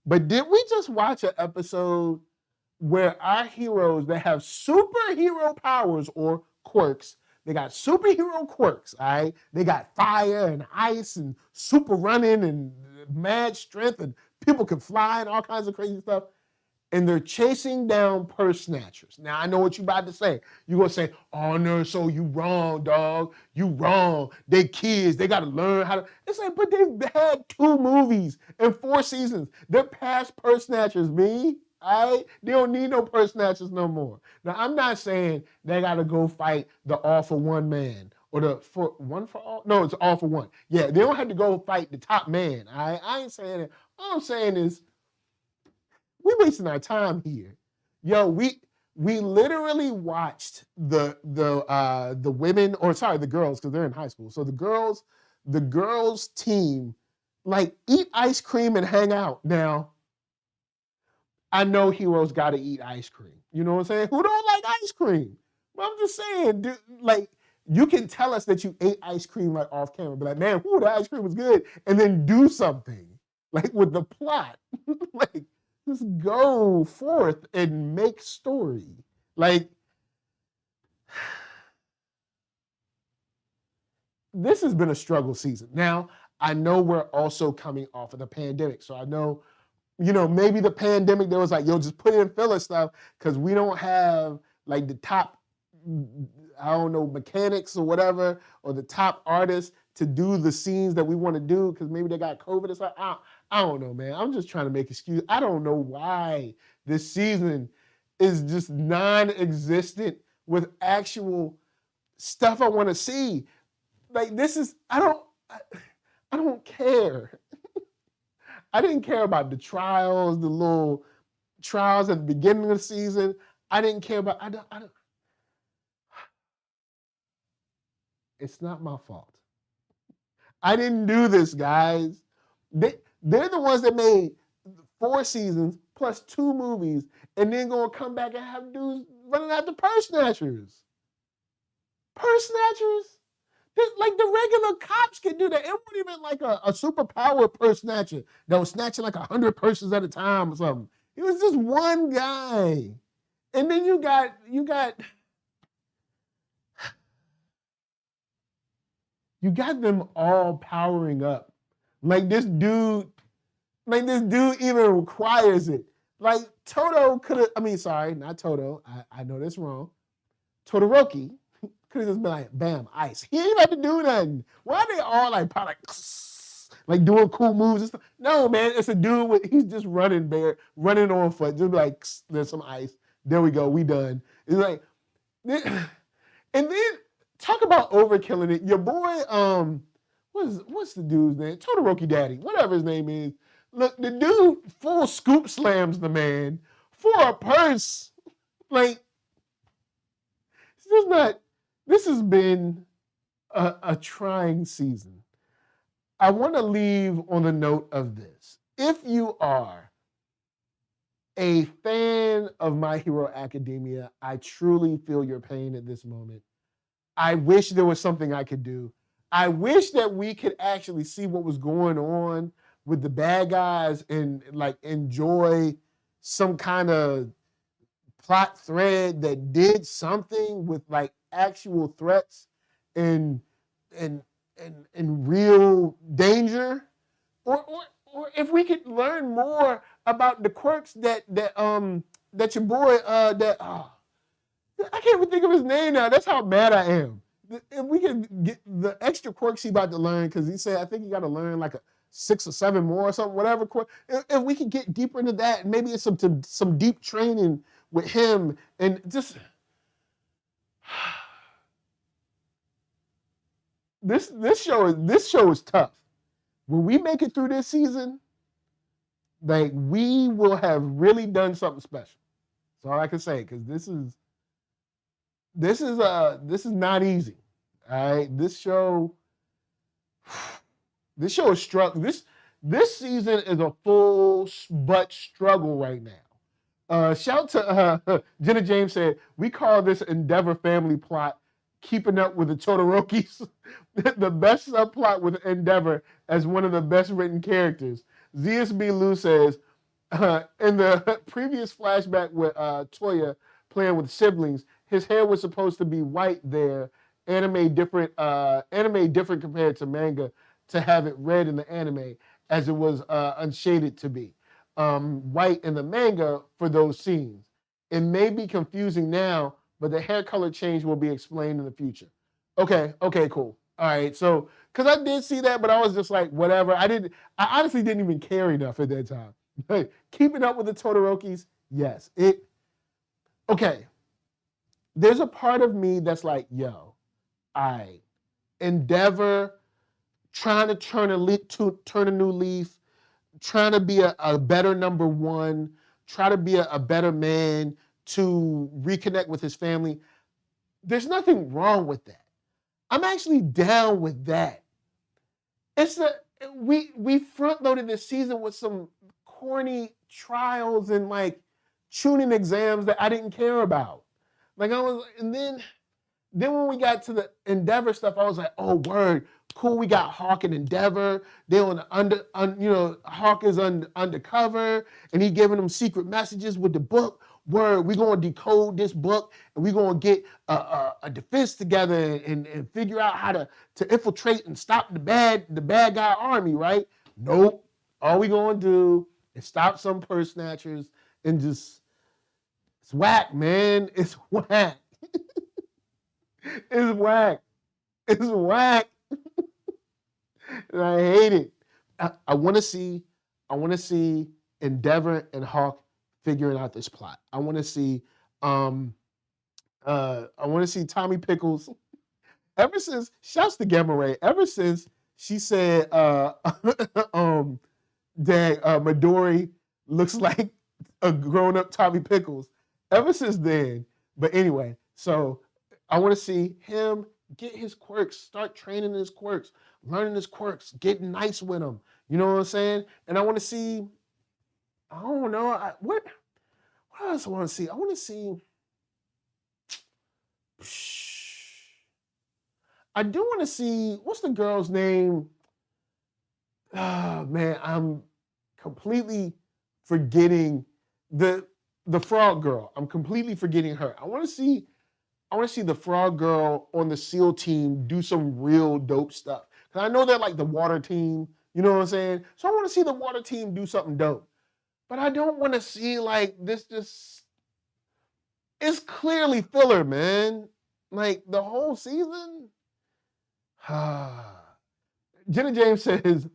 but did we just watch an episode where our heroes that have superhero powers or quirks, they got superhero quirks, all right? They got fire and ice and super running and mad strength and people can fly and all kinds of crazy stuff. And they're chasing down purse snatchers. Now, I know what you're about to say. You're going to say, oh, NERDSoul, you wrong, dog. You wrong. They kids. They got to learn how to. It's like, but they've had 2 movies and 4 seasons. They're past purse snatchers, me. All right? They don't need no purse snatchers no more. Now, I'm not saying they got to go fight the all for one man or the for one for all. No, it's all for one. Yeah, they don't have to go fight the top man. All right? I ain't saying it. All I'm saying is, we're wasting our time here. Yo, we literally watched the women, or sorry, the girls, because they're in high school. So the girls team, like, eat ice cream and hang out. Now, I know heroes got to eat ice cream. You know what I'm saying? Who don't like ice cream? But I'm just saying, dude, like, you can tell us that you ate ice cream like off camera, but like, man, the ice cream was good, and then do something like with the plot. Like, just go forth and make story. Like, this has been a struggle season. Now, I know we're also coming off of the pandemic, so I know, maybe the pandemic, there was like, yo, just put in filler stuff because we don't have like the top, I don't know, mechanics or whatever, or the top artists to do the scenes that we want to do because maybe they got COVID or something. I don't know, man. I'm just trying to make excuses. I don't know why this season is just non-existent with actual stuff I want to see. Like, this is, I don't care. I didn't care about the trials, the little trials at the beginning of the season. I didn't care about, I don't. It's not my fault. I didn't do this, guys. They're the ones that made 4 seasons plus 2 movies, and then gonna come back and have dudes running after purse snatchers. Purse snatchers? Like, the regular cops can do that. It wasn't even like a superpower purse snatcher that was snatching like 100 purses at a time or something. It was just one guy. And then you got them all powering up. Like, this dude even requires it. Like, Toto could have, sorry, not Toto. I know this wrong. Todoroki could have just been like, bam, ice. He ain't have to do nothing. Why are they all like probably like doing cool moves and stuff? No, man, it's a dude he's just running on foot. Just like, there's some ice. There we go, we done. It's like, and then talk about overkilling it. Your boy, what's the dude's name? Todoroki Daddy, whatever his name is. Look, the dude full scoop slams the man for a purse. Like, it's just not. This has been a trying season. I want to leave on the note of this. If you are a fan of My Hero Academia, I truly feel your pain at this moment. I wish there was something I could do. I wish that we could actually see what was going on with the bad guys and like enjoy some kind of plot thread that did something with like actual threats and real danger, or if we could learn more about the quirks that your boy I can't even think of his name now. That's how mad I am. If we can get the extra quirks he about to learn, because he said I think he got to learn like 6 or 7 more or something, whatever quirk. If we could get deeper into that, and maybe it's some deep training with him, and just this show is tough. When we make it through this season, like, we will have really done something special. That's all I can say, because this is not easy. All right, this show is struggle. This season is a full butt struggle right now. Shout to Jenna James said, we call this Endeavor family plot keeping up with the Todorokis. The best subplot with Endeavor as one of the best written characters. ZSB Lou says, in the previous flashback with Toya playing with siblings, his hair was supposed to be white there, anime different compared to manga, to have it red in the anime as it was unshaded to be. White in the manga for those scenes. It may be confusing now, but the hair color change will be explained in the future. Okay, cool. All right, so, because I did see that, but I was just like, whatever. I honestly didn't even care enough at that time. Like, keeping up with the Todorokis, yes. Okay. There's a part of me that's like, yo, Endeavor, trying to turn a new leaf, trying to be a better number one, try to be a better man, to reconnect with his family. There's nothing wrong with that. I'm actually down with that. It's we front loaded this season with some corny trials and like tuning exams that I didn't care about. Like and then when we got to the Endeavor stuff, I was like, oh word, cool. We got Hawk and Endeavor. They on the Hawk is undercover, and he giving them secret messages with the book. Word, we gonna decode this book, and we gonna get a defense together and figure out how to infiltrate and stop the bad guy army, right? Nope. All we gonna do is stop some purse snatchers and just it's whack, man. It's whack. It's whack. It's whack. And I hate it. I want to see Endeavor and Hawk figuring out this plot. I want to see Tommy Pickles. Ever since shouts to Gamma Ray, ever since she said that Midori looks like a grown-up Tommy Pickles. Ever since then, but anyway, so I want to see him get his quirks, start training his quirks, learning his quirks, getting nice with them. You know what I'm saying? And I want to see, I don't know, what else I want to see? I want to see, I do want to see, what's the girl's name? Oh, man, I'm completely forgetting the frog girl. I'm completely forgetting her. I want to see the frog girl on the SEAL team do some real dope stuff. Because I know they're like the water team, you know what I'm saying? So I want to see the water team do something dope. But I don't want to see like this just, it's clearly filler, man. Like the whole season. Jenna James says,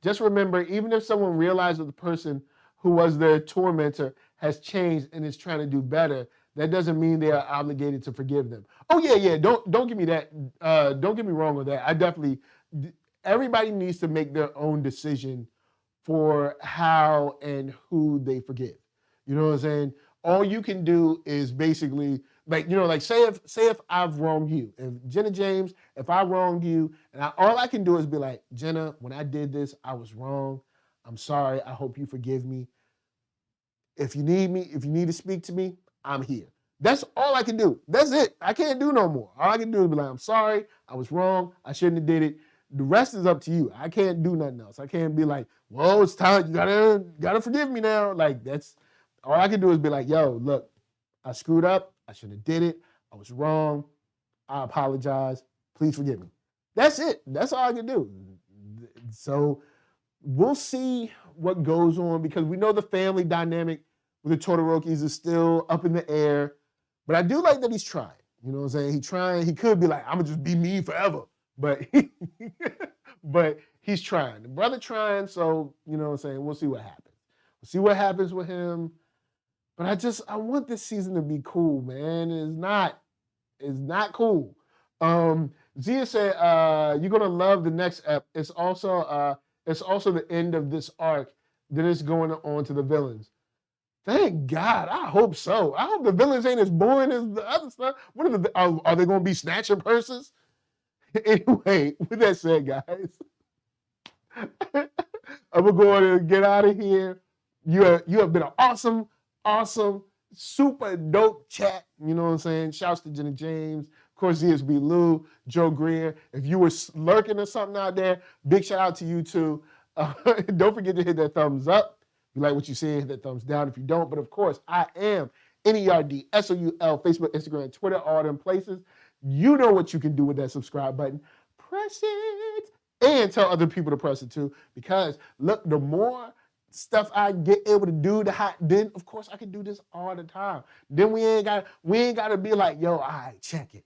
just remember, even if someone realizes the person who was their tormentor has changed and is trying to do better, that doesn't mean they are obligated to forgive them. Oh yeah. Don't give me that. Don't get me wrong with that. I definitely. Everybody needs to make their own decision for how and who they forgive. You know what I'm saying? All you can do is basically say if I've wronged you, if Jenna James, if I wronged you, and all I can do is be like, Jenna, when I did this, I was wrong. I'm sorry. I hope you forgive me. If you need me, if you need to speak to me, I'm here. That's all I can do. That's it. I can't do no more. All I can do is be like, I'm sorry. I was wrong. I shouldn't have did it. The rest is up to you. I can't do nothing else. I can't be like, well, it's time. You gotta forgive me now. Like that's all I can do is be like, yo, look, I screwed up. I shouldn't have did it. I was wrong. I apologize. Please forgive me. That's it. That's all I can do. So we'll see what goes on because we know the family dynamic with the Todorokis is still up in the air. But I do like that he's trying. You know what I'm saying? He's trying. He could be like, I'm going to just be me forever. But he's trying. The brother trying, so, you know what I'm saying? We'll see what happens. We'll see what happens with him. But I want this season to be cool, man. It's not cool. Zia said, you're going to love the next ep. It's also the end of this arc. Then it's going on to the villains. Thank God. I hope so. I hope the villains ain't as boring as the other stuff. Are they going to be snatching purses? Anyway, with that said, guys, I'm going to get out of here. You have been an awesome, super dope chat. You know what I'm saying? Shouts to Jenna James. Of course, ZSB Lou, Joe Greer. If you were lurking or something out there, big shout out to you too. Don't forget to hit that thumbs up. If you like what you see, hit that thumbs down if you don't. But of course, I am NERDSoul, Facebook, Instagram, Twitter, all them places. You know what you can do with that subscribe button. Press it and tell other people to press it too. Because look, the more stuff I get able to do, then of course I can do this all the time. Then we ain't got to be like, yo, all right, check it.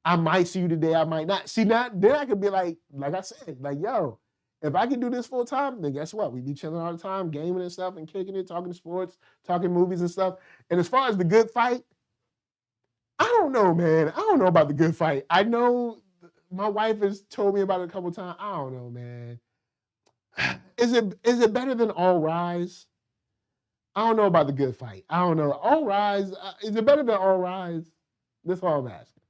I might see you today, I might not. See, now then I could be like I said, like, yo, if I can do this full time, then guess what? We be chilling all the time, gaming and stuff and kicking it, talking sports, talking movies and stuff. And as far as the good fight, I don't know, man. I don't know about the good fight. I know my wife has told me about it a couple of times. I don't know, man. Is it better than All Rise? I don't know about the good fight. I don't know. All Rise, is it better than All Rise? That's all I'm asking.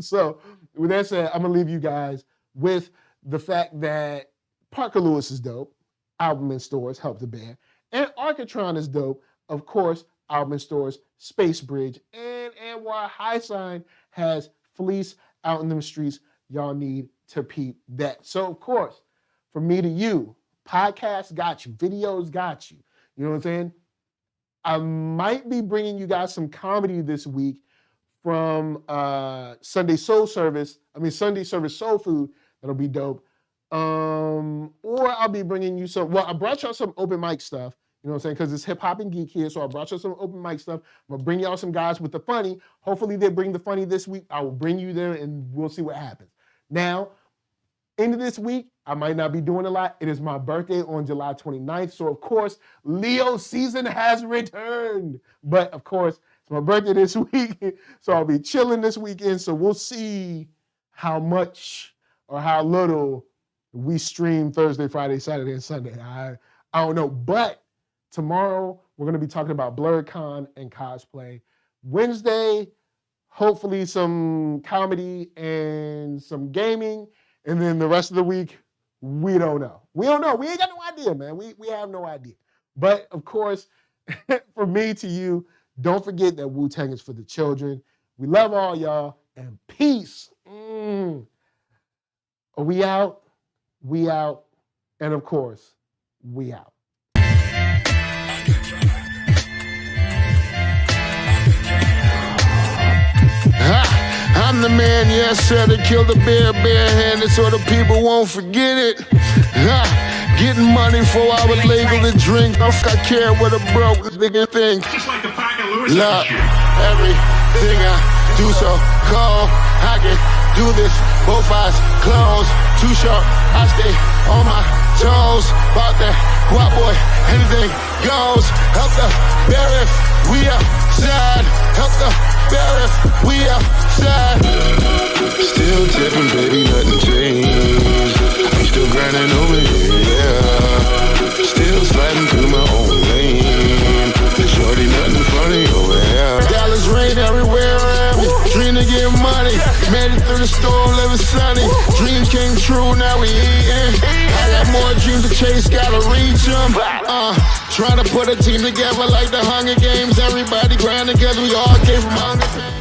So with that said, I'm gonna leave you guys with the fact that Parker Lewis is dope. Album in stores, Help the Bear. And Arcatron is dope. Of course, album in stores, Space Bridge. And while High Sign has Fleece out in them streets, y'all need to peep that. So of course, from me to you, podcasts got you, videos got you. You know what I'm saying? I might be bringing you guys some comedy this week from Sunday Service Soul Food. That'll be dope. Or I'll be bringing you some, well, I brought y'all some open mic stuff, you know what I'm saying? Because it's hip hop and geek here, so I brought y'all some open mic stuff. I'm gonna bring y'all some guys with the funny. Hopefully they bring the funny this week. I will bring you there and we'll see what happens. Now, end of this week, I might not be doing a lot. It is my birthday on July 29th. So of course, Leo season has returned. But of course, it's my birthday this week. So I'll be chilling this weekend. So we'll see how much or how little we stream Thursday, Friday, Saturday, and Sunday. I don't know. But tomorrow, we're going to be talking about BlurredCon and cosplay. Wednesday, hopefully some comedy and some gaming. And then the rest of the week, we don't know. We don't know. We ain't got no idea, man. We have no idea. But of course, from me to you, don't forget that Wu-Tang is for the children. We love all y'all, and peace. Are we out? We out. And of course, we out. I'm the man, yes sir, that killed a bear barehanded so the people won't forget it. Getting money for our legal to drink. I care what a broke nigga think. Just like the pack of Lewis. Look, everything I do so cold. I can do this, both eyes closed. Too short, I stay on my toes. About that guap boy, anything goes. Help the bear if we outside. Help the bear if we outside. Still tipping, baby, nothing changed. I'm still grinding over here, yeah. Still sliding through my own lane. Shorty, nothing funny over here. Dallas rain everywhere around me. Dream to get money. Made it through the storm, living sunny. Dreams came true, now we eating. I got more dreams to chase, gotta reach them. Trying to put a team together like the Hunger Games. Everybody grind together, we all came from hunger.